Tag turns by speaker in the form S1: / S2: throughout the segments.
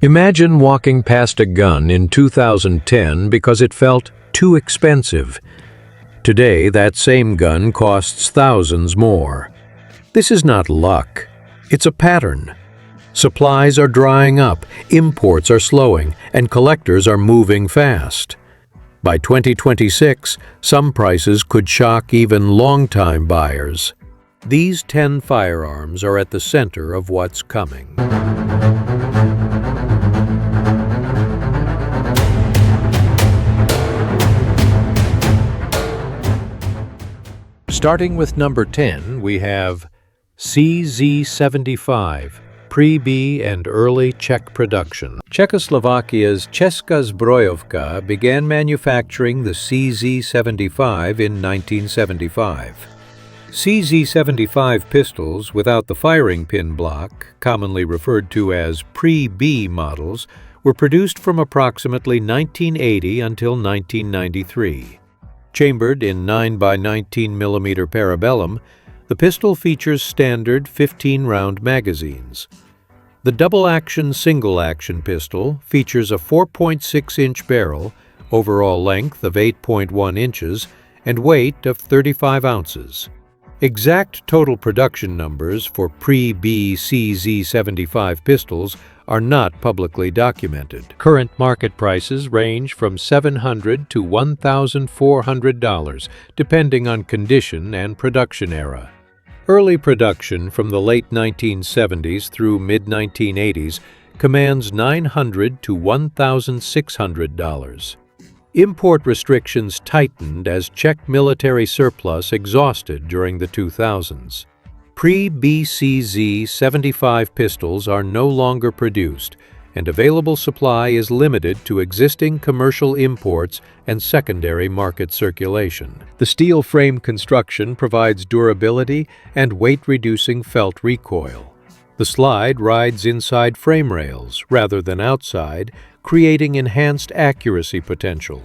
S1: Imagine walking past a gun in 2010 because it felt too expensive. Today, that same gun costs thousands more. This is not luck. It's a pattern. Supplies are drying up, imports are slowing, and collectors are moving fast. By 2026, some prices could shock even long-time buyers. These 10 firearms are at the center of what's coming. Starting with number 10, we have CZ75, pre-B and early Czech production. Czechoslovakia's Česká zbrojovka began manufacturing the CZ75 in 1975. CZ75 pistols without the firing pin block, commonly referred to as pre-B models, were produced from approximately 1980 until 1993. Chambered in 9x19 mm parabellum, the pistol features standard 15-round magazines. The double-action single-action pistol features a 4.6-inch barrel, overall length of 8.1 inches, and weight of 35 ounces. Exact total production numbers for pre-B CZ75 pistols are not publicly documented. Current market prices range from $700 to $1,400, depending on condition and production era. Early production from the late 1970s through mid-1980s commands $900 to $1,600. Import restrictions tightened as Czech military surplus exhausted during the 2000s. Pre-BCZ 75 pistols are no longer produced, and available supply is limited to existing commercial imports and secondary market circulation. The steel frame construction provides durability and weight-reducing felt recoil. The slide rides inside frame rails rather than outside, creating enhanced accuracy potential.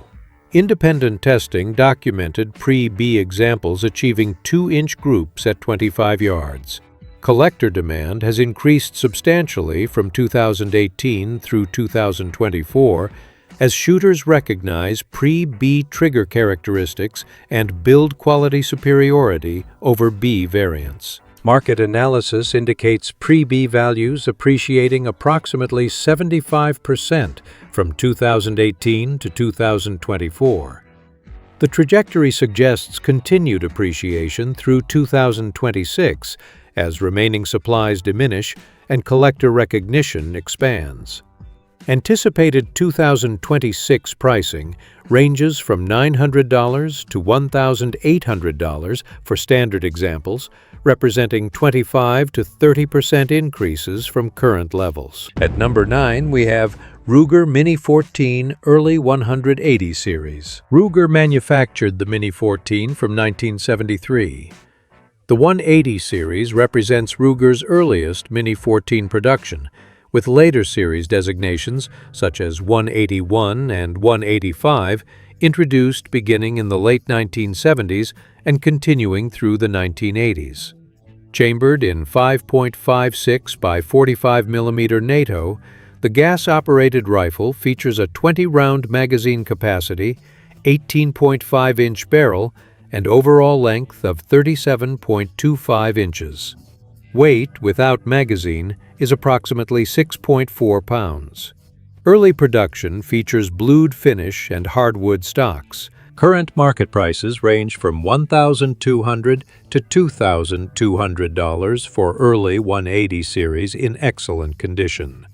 S1: Independent testing documented pre-B examples achieving 2-inch groups at 25 yards. Collector demand has increased substantially from 2018 through 2024 as shooters recognize pre-B trigger characteristics and build quality superiority over B variants. Market analysis indicates pre-B values appreciating approximately 75% from 2018 to 2024. The trajectory suggests continued appreciation through 2026 as remaining supplies diminish and collector recognition expands. Anticipated 2026 pricing ranges from $900 to $1,800 for standard examples, representing 25 to 30% increases from current levels. At number 9, we have Ruger Mini 14 Early 180 Series. Ruger manufactured the Mini 14 from 1973. The 180 series represents Ruger's earliest Mini 14 production, with later series designations such as 181 and 185 introduced beginning in the late 1970s and continuing through the 1980s. Chambered in 5.56 by 45 mm NATO, the gas-operated rifle features a 20-round magazine capacity, 18.5-inch barrel, and overall length of 37.25 inches. Weight without magazine is approximately 6.4 pounds. Early production features blued finish and hardwood stocks. Current market prices range from $1,200 to $2,200 for early 180 series in excellent condition.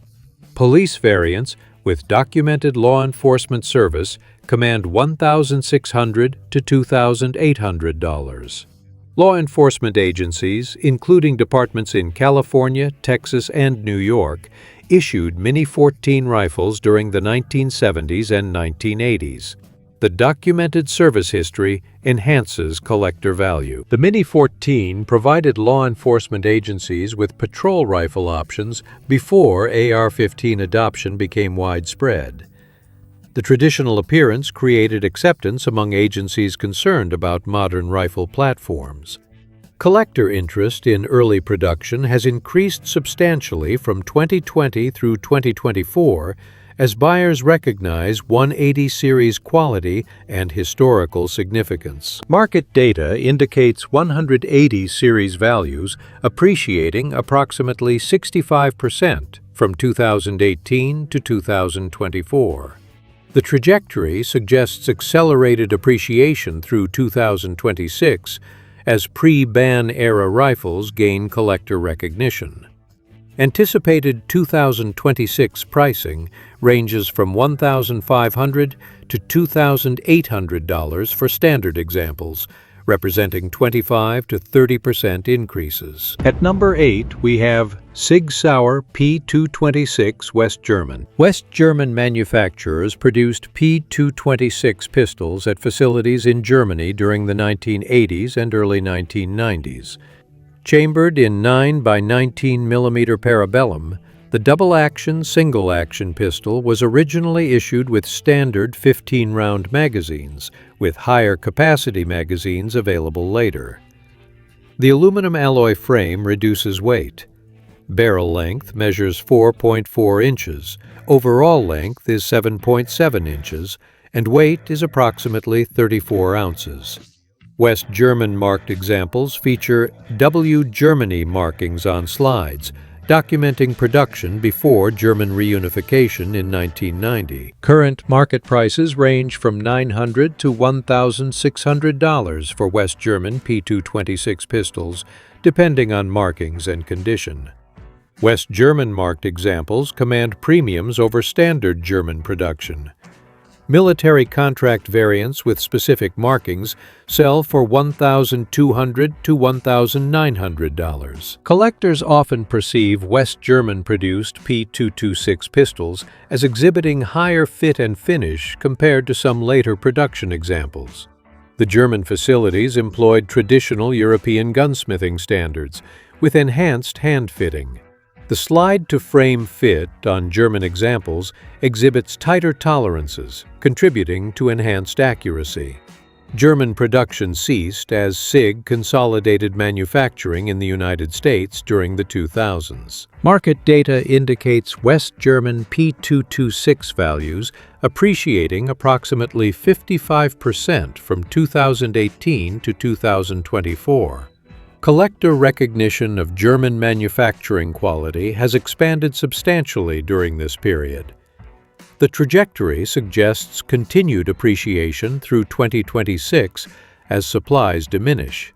S1: Police variants with documented law enforcement service command $1,600 to $2,800. Law enforcement agencies, including departments in California, Texas, and New York, issued Mini 14 rifles during the 1970s and 1980s. The documented service history enhances collector value. The Mini 14 provided law enforcement agencies with patrol rifle options before AR-15 adoption became widespread. The traditional appearance created acceptance among agencies concerned about modern rifle platforms. Collector interest in early production has increased substantially from 2020 through 2024 as buyers recognize 180 series quality and historical significance. Market data indicates 180 series values appreciating approximately 65% from 2018 to 2024. The trajectory suggests accelerated appreciation through 2026 as pre-ban era rifles gain collector recognition. Anticipated 2026 pricing ranges from $1,500 to $2,800 for standard examples, representing 25 to 30% increases. At number 8, we have Sig Sauer P226 West German. West German manufacturers produced P226 pistols at facilities in Germany during the 1980s and early 1990s. Chambered in 9 by 19 mm parabellum, the double-action, single-action pistol was originally issued with standard 15-round magazines, with higher capacity magazines available later. The aluminum alloy frame reduces weight. Barrel length measures 4.4 inches, overall length is 7.7 inches, and weight is approximately 34 ounces. West German marked examples feature W Germany markings on slides, documenting production before German reunification in 1990. Current market prices range from $900 to $1,600 for West German P226 pistols, depending on markings and condition. West German marked examples command premiums over standard German production. Military contract variants with specific markings sell for $1,200 to $1,900. Collectors often perceive West German-produced P226 pistols as exhibiting higher fit and finish compared to some later production examples. The German facilities employed traditional European gunsmithing standards, with enhanced hand-fitting. The slide-to-frame fit on German examples exhibits tighter tolerances, contributing to enhanced accuracy. German production ceased as SIG consolidated manufacturing in the United States during the 2000s. Market data indicates West German P226 values appreciating approximately 55% from 2018 to 2024. Collector recognition of German manufacturing quality has expanded substantially during this period. The trajectory suggests continued appreciation through 2026 as supplies diminish.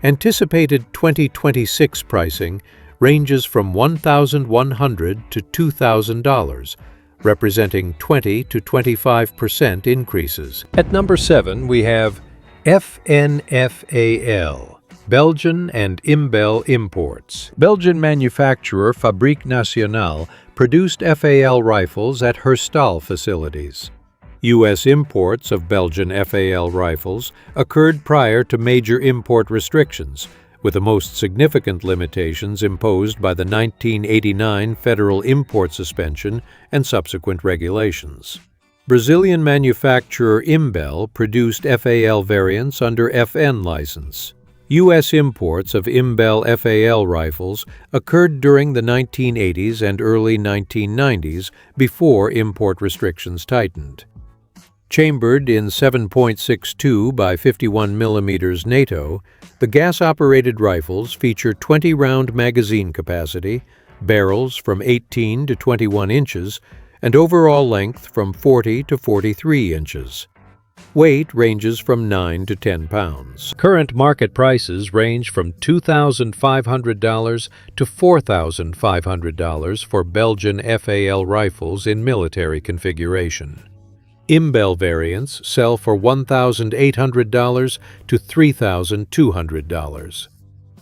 S1: Anticipated 2026 pricing ranges from $1,100 to $2,000, representing 20 to 25% increases. At number 7, we have FAL. Belgian and Imbel imports. Belgian manufacturer Fabrique Nationale produced FAL rifles at Herstal facilities. U.S. imports of Belgian FAL rifles occurred prior to major import restrictions, with the most significant limitations imposed by the 1989 federal import suspension and subsequent regulations. Brazilian manufacturer Imbel produced FAL variants under FN license. U.S. imports of Imbel FAL rifles occurred during the 1980s and early 1990s before import restrictions tightened. Chambered in 7.62 by 51 mm NATO, the gas-operated rifles feature 20-round magazine capacity, barrels from 18 to 21 inches, and overall length from 40 to 43 inches. Weight ranges from 9 to 10 pounds. Current market prices range from $2,500 to $4,500 for Belgian FAL rifles in military configuration. Imbel variants sell for $1,800 to $3,200.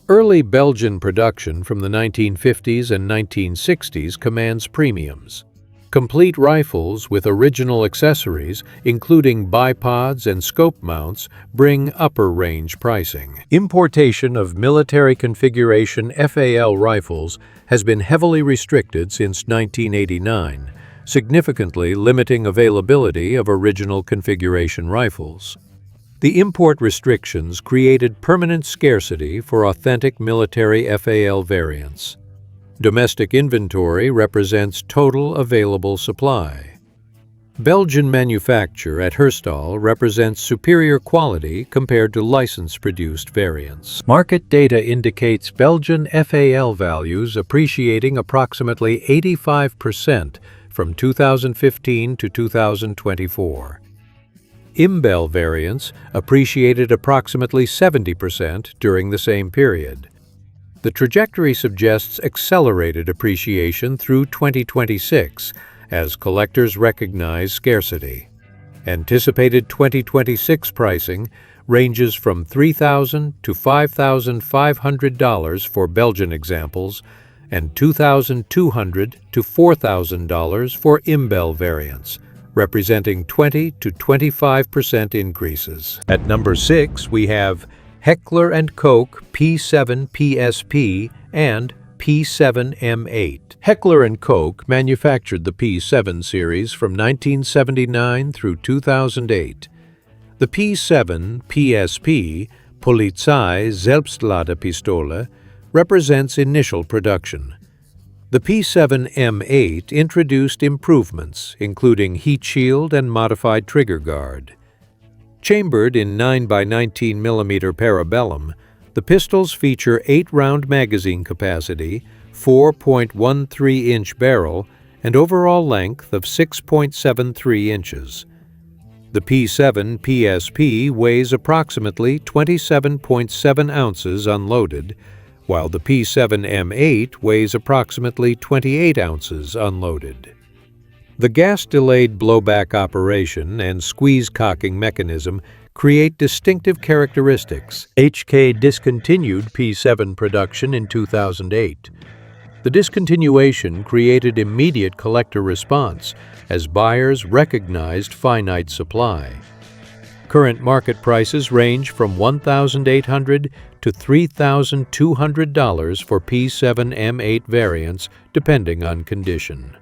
S1: Early Belgian production from the 1950s and 1960s commands premiums. Complete rifles with original accessories, including bipods and scope mounts, bring upper-range pricing. Importation of military configuration FAL rifles has been heavily restricted since 1989, significantly limiting availability of original configuration rifles. The import restrictions created permanent scarcity for authentic military FAL variants. Domestic inventory represents total available supply. Belgian manufacture at Herstal represents superior quality compared to license-produced variants. Market data indicates Belgian FAL values appreciating approximately 85% from 2015 to 2024. Imbel variants appreciated approximately 70% during the same period. The trajectory suggests accelerated appreciation through 2026 as collectors recognize scarcity. Anticipated 2026 pricing ranges from $3,000 to $5,500 for Belgian examples and $2,200 to $4,000 for Imbel variants, representing 20 to 25% increases. At number 6, we have Heckler Koch P7 PSP and P7 M8. Heckler Koch manufactured the P7 series from 1979 through 2008. The P7 PSP, Polizei Selbstladepistole, represents initial production. The P7 M8 introduced improvements, including heat shield and modified trigger guard. Chambered in 9x19mm parabellum, the pistols feature 8-round magazine capacity, 4.13-inch barrel, and overall length of 6.73 inches. The P7 PSP weighs approximately 27.7 ounces unloaded, while the P7 M8 weighs approximately 28 ounces unloaded. The gas-delayed blowback operation and squeeze cocking mechanism create distinctive characteristics. HK discontinued P7 production in 2008. The discontinuation created immediate collector response as buyers recognized finite supply. Current market prices range from $1,800 to $3,200 for P7 M8 variants, depending on condition.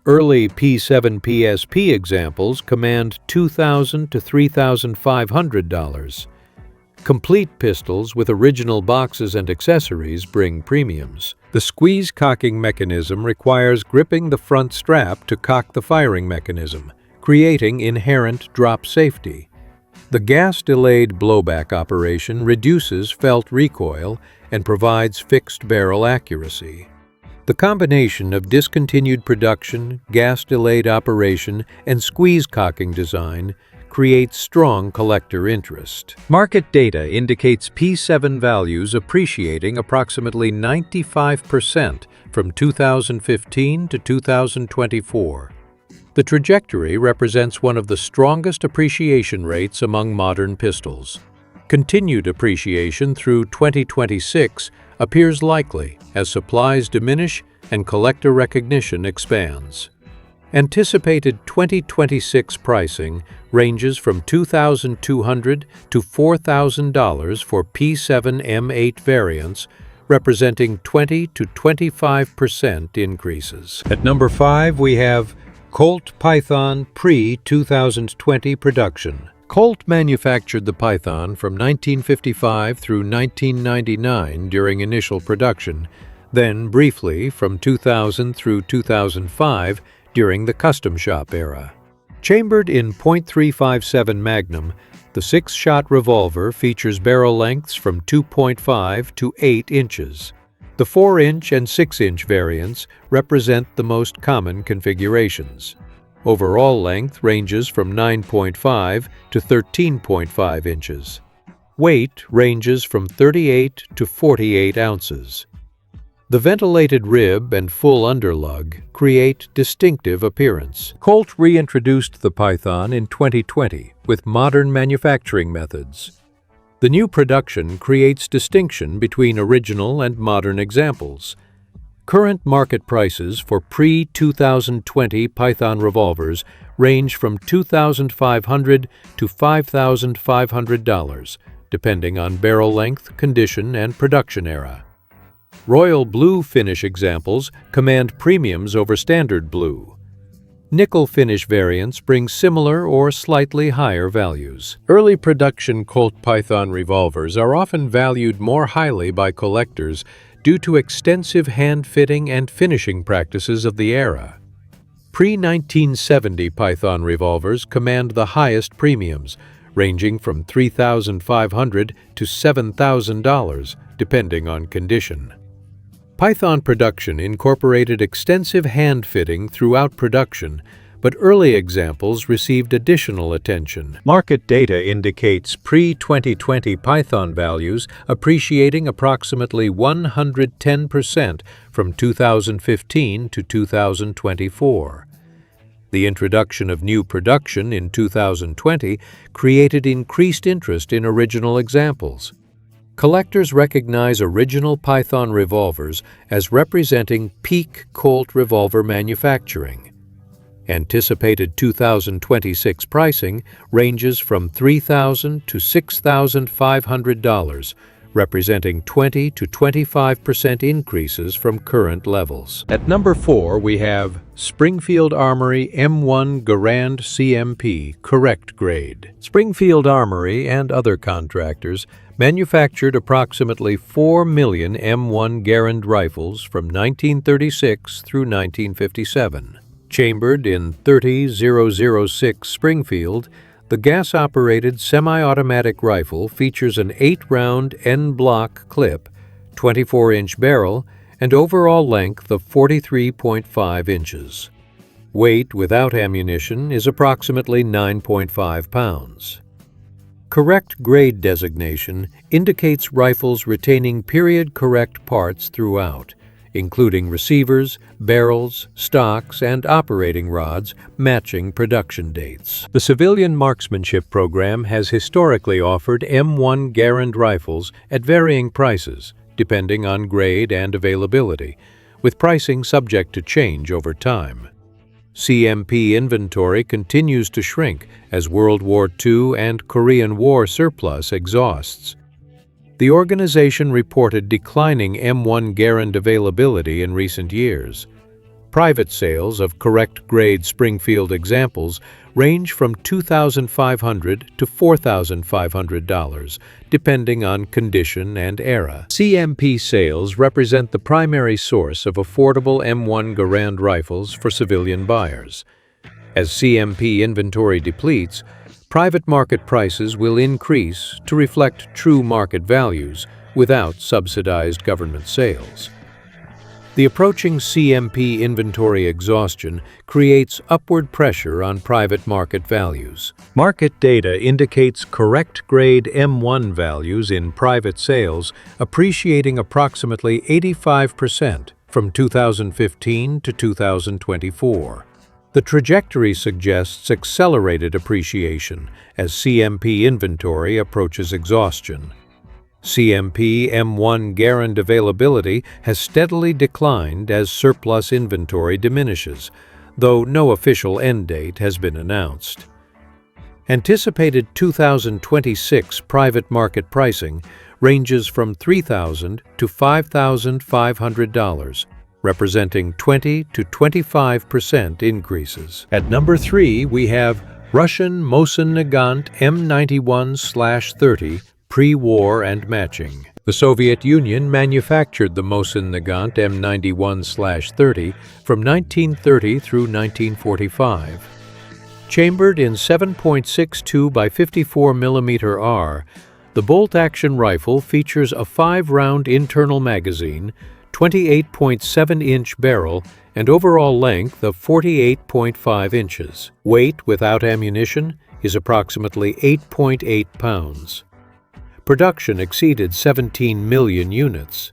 S1: Early P7 PSP examples command $2,000 to $3,500. Complete pistols with original boxes and accessories bring premiums. The squeeze cocking mechanism requires gripping the front strap to cock the firing mechanism, creating inherent drop safety. The gas-delayed blowback operation reduces felt recoil and provides fixed barrel accuracy. The combination of discontinued production, gas-delayed operation, and squeeze cocking design creates strong collector interest. Market data indicates P7 values appreciating approximately 95% from 2015 to 2024. The trajectory represents one of the strongest appreciation rates among modern pistols. Continued appreciation through 2026 appears likely as supplies diminish and collector recognition expands. Anticipated 2026 pricing ranges from $2,200 to $4,000 for P7 M8 variants, representing 20 to 25% increases. At number 5, we have Colt Python pre-2020 production. Colt manufactured the Python from 1955 through 1999 during initial production, then briefly from 2000 through 2005 during the custom shop era. Chambered in .357 Magnum, the 6-shot revolver features barrel lengths from 2.5 to 8 inches. The 4-inch and 6-inch variants represent the most common configurations. Overall length ranges from 9.5 to 13.5 inches. Weight ranges from 38 to 48 ounces. The ventilated rib and full underlug create distinctive appearance. Colt reintroduced the Python in 2020 with modern manufacturing methods. The new production creates distinction between original and modern examples. Current market prices for pre-2020 Python revolvers range from $2,500 to $5,500, depending on barrel length, condition, and production era. Royal blue finish examples command premiums over standard blue. Nickel finish variants bring similar or slightly higher values. Early production Colt Python revolvers are often valued more highly by collectors due to extensive hand-fitting and finishing practices of the era. Pre-1970 Python revolvers command the highest premiums, ranging from $3,500 to $7,000, depending on condition. Python production incorporated extensive hand-fitting throughout production, but early examples received additional attention. Market data indicates pre-2020 Python values appreciating approximately 110% from 2015 to 2024. The introduction of new production in 2020 created increased interest in original examples. Collectors recognize original Python revolvers as representing peak Colt revolver manufacturing. Anticipated 2026 pricing ranges from $3,000 to $6,500, representing 20 to 25% increases from current levels. At number 4, we have Springfield Armory M1 Garand CMP Correct Grade. Springfield Armory and other contractors manufactured approximately 4 million M1 Garand rifles from 1936 through 1957. Chambered in 30006 Springfield, the gas-operated semi-automatic rifle features an 8-round N-block clip, 24-inch barrel, and overall length of 43.5 inches. Weight without ammunition is approximately 9.5 pounds. Correct grade designation indicates rifles retaining period-correct parts throughout, including receivers, barrels, stocks, and operating rods matching production dates. The civilian marksmanship program has historically offered M1 Garand rifles at varying prices, depending on grade and availability, with pricing subject to change over time. CMP inventory continues to shrink as World War II and Korean War surplus exhausts. The organization reported declining M1 Garand availability in recent years. Private sales of correct-grade Springfield examples range from $2,500 to $4,500, depending on condition and era. CMP sales represent the primary source of affordable M1 Garand rifles for civilian buyers. As CMP inventory depletes, private market prices will increase to reflect true market values without subsidized government sales. The approaching CMP inventory exhaustion creates upward pressure on private market values. Market data indicates correct grade M1 values in private sales appreciating approximately 85% from 2015 to 2024. The trajectory suggests accelerated appreciation as CMP inventory approaches exhaustion. CMP M1 Garand availability has steadily declined as surplus inventory diminishes, though no official end date has been announced. Anticipated 2026 private market pricing ranges from $3,000 to $5,500, representing 20 to 25% increases. At number 3, we have Russian Mosin-Nagants M91/30 pre-war and matching. The Soviet Union manufactured the Mosin-Nagants M91/30 from 1930 through 1945. Chambered in 7.62 by 54 mm R, the bolt-action rifle features a 5-round internal magazine, 28.7-inch barrel, and overall length of 48.5 inches. Weight without ammunition is approximately 8.8 pounds. Production exceeded 17 million units.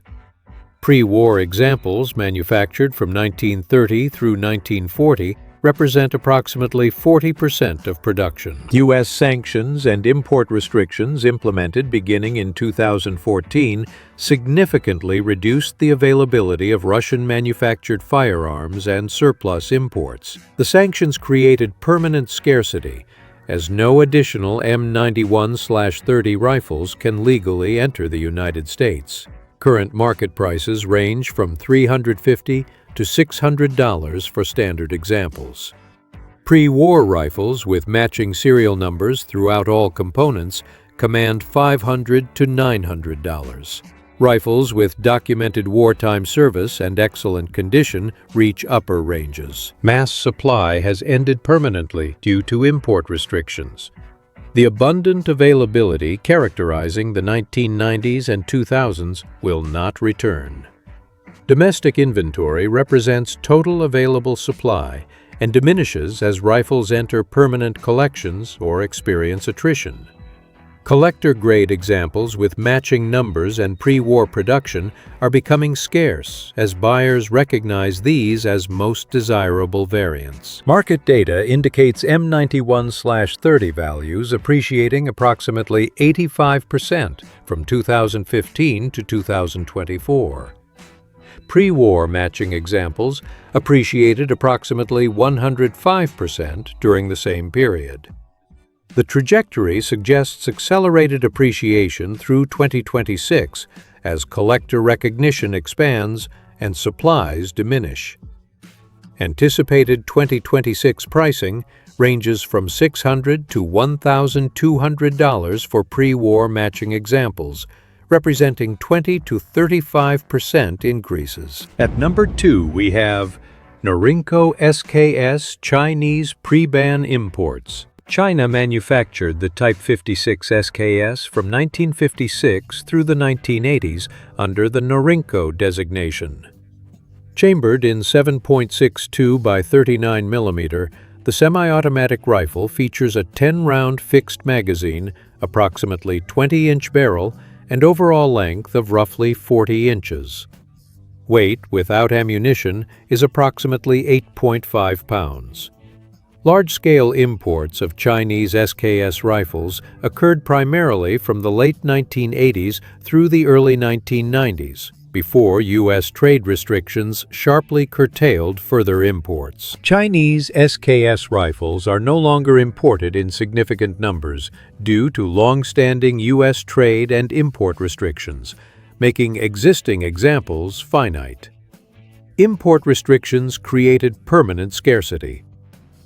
S1: Pre-war examples manufactured from 1930 through 1940 represent approximately 40% of production. U.S. sanctions and import restrictions implemented beginning in 2014 significantly reduced the availability of Russian-manufactured firearms and surplus imports. The sanctions created permanent scarcity, as no additional M91/30 rifles can legally enter the United States. Current market prices range from $350 to $600 for standard examples. Pre-war rifles with matching serial numbers throughout all components command $500 to $900. Rifles with documented wartime service and excellent condition reach upper ranges. Mass supply has ended permanently due to import restrictions. The abundant availability characterizing the 1990s and 2000s will not return. Domestic inventory represents total available supply and diminishes as rifles enter permanent collections or experience attrition. Collector-grade examples with matching numbers and pre-war production are becoming scarce as buyers recognize these as most desirable variants. Market data indicates M91/30 values appreciating approximately 85% from 2015 to 2024. Pre-war matching examples appreciated approximately 105% during the same period. The trajectory suggests accelerated appreciation through 2026 as collector recognition expands and supplies diminish. Anticipated 2026 pricing ranges from $600 to $1,200 for pre-war matching examples, representing 20 to 35% increases. At number 2, we have Norinco SKS Chinese Pre-Ban Imports. China manufactured the Type 56 SKS from 1956 through the 1980s under the Norinco designation. Chambered in 7.62 by 39 mm, the semi-automatic rifle features a 10-round fixed magazine, approximately 20-inch barrel, and overall length of roughly 40 inches. Weight without ammunition is approximately 8.5 pounds. Large-scale imports of Chinese SKS rifles occurred primarily from the late 1980s through the early 1990s, before U.S. trade restrictions sharply curtailed further imports. Chinese SKS rifles are no longer imported in significant numbers due to long-standing U.S. trade and import restrictions, making existing examples finite. Import restrictions created permanent scarcity.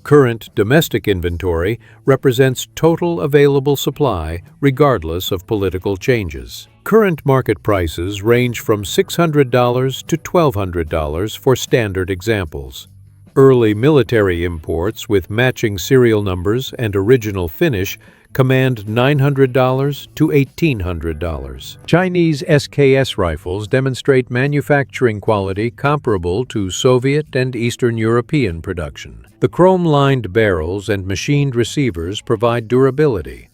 S1: Current domestic inventory represents total available supply regardless of political changes. Current market prices range from $600 to $1,200 for standard examples. Early military imports with matching serial numbers and original finish command $900 to $1,800. Chinese SKS rifles demonstrate manufacturing quality comparable to Soviet and Eastern European production. The chrome-lined barrels and machined receivers provide durability.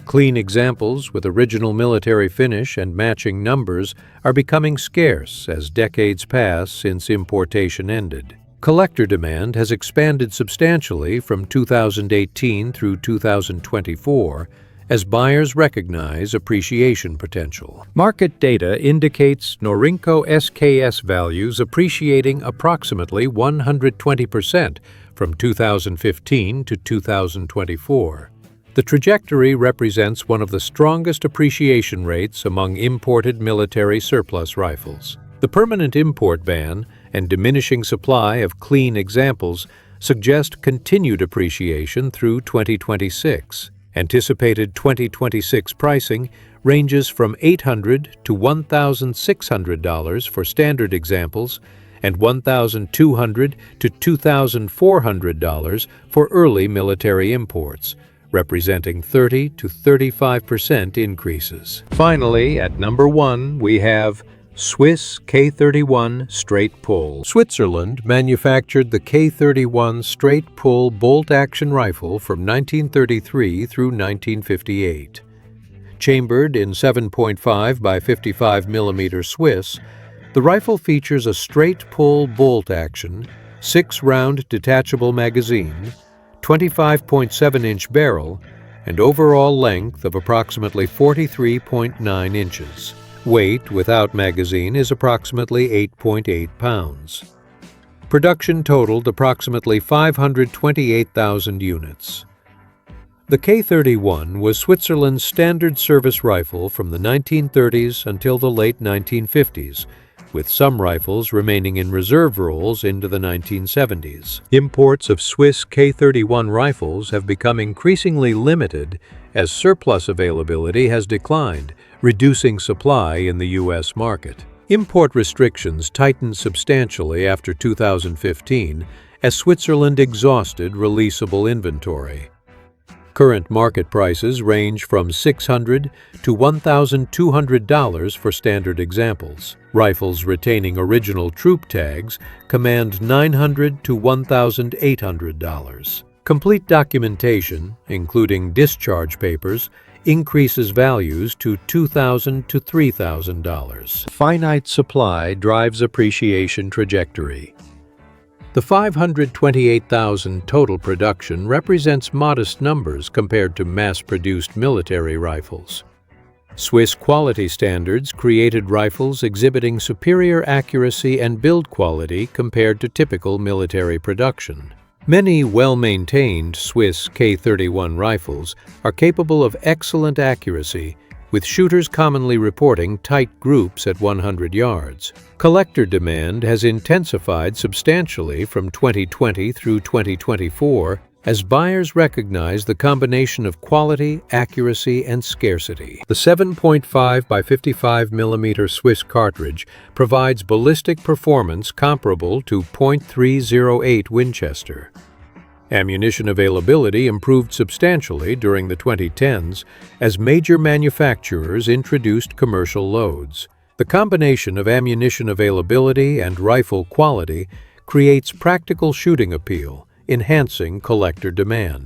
S1: Clean examples with original military finish and matching numbers are becoming scarce as decades pass since importation ended. Collector demand has expanded substantially from 2018 through 2024 as buyers recognize appreciation potential. Market data indicates Norinco SKS values appreciating approximately 120% from 2015 to 2024. The trajectory represents one of the strongest appreciation rates among imported military surplus rifles. The permanent import ban and diminishing supply of clean examples suggest continued appreciation through 2026. Anticipated 2026 pricing ranges from $800 to $1,600 for standard examples and $1,200 to $2,400 for early military imports, representing 30 to 35% increases. Finally, at number 1, we have Swiss K31 Straight Pull. Switzerland manufactured the K31 Straight Pull bolt-action rifle from 1933 through 1958. Chambered in 7.5 by 55 mm Swiss, the rifle features a straight-pull bolt-action, 6-round detachable magazine, 25.7-inch barrel, and overall length of approximately 43.9 inches. Weight without magazine is approximately 8.8 pounds. Production totaled approximately 528,000 units. The K31 was Switzerland's standard service rifle from the 1930s until the late 1950s, with some rifles remaining in reserve rolls into the 1970s. Imports of Swiss K31 rifles have become increasingly limited as surplus availability has declined, reducing supply in the U.S. market. Import restrictions tightened substantially after 2015 as Switzerland exhausted releasable inventory. Current market prices range from $600 to $1,200 for standard examples. Rifles retaining original troop tags command $900 to $1,800. Complete documentation, including discharge papers, increases values to $2,000 to $3,000. Finite supply drives appreciation trajectory. The 528,000 total production represents modest numbers compared to mass-produced military rifles. Swiss quality standards created rifles exhibiting superior accuracy and build quality compared to typical military production. Many well-maintained Swiss K31 rifles are capable of excellent accuracy, with shooters commonly reporting tight groups at 100 yards. Collector demand has intensified substantially from 2020 through 2024 as buyers recognize the combination of quality, accuracy, and scarcity. The 7.5 by 55 mm Swiss cartridge provides ballistic performance comparable to .308 Winchester. Ammunition availability improved substantially during the 2010s as major manufacturers introduced commercial loads. The combination of ammunition availability and rifle quality creates practical shooting appeal, enhancing collector demand.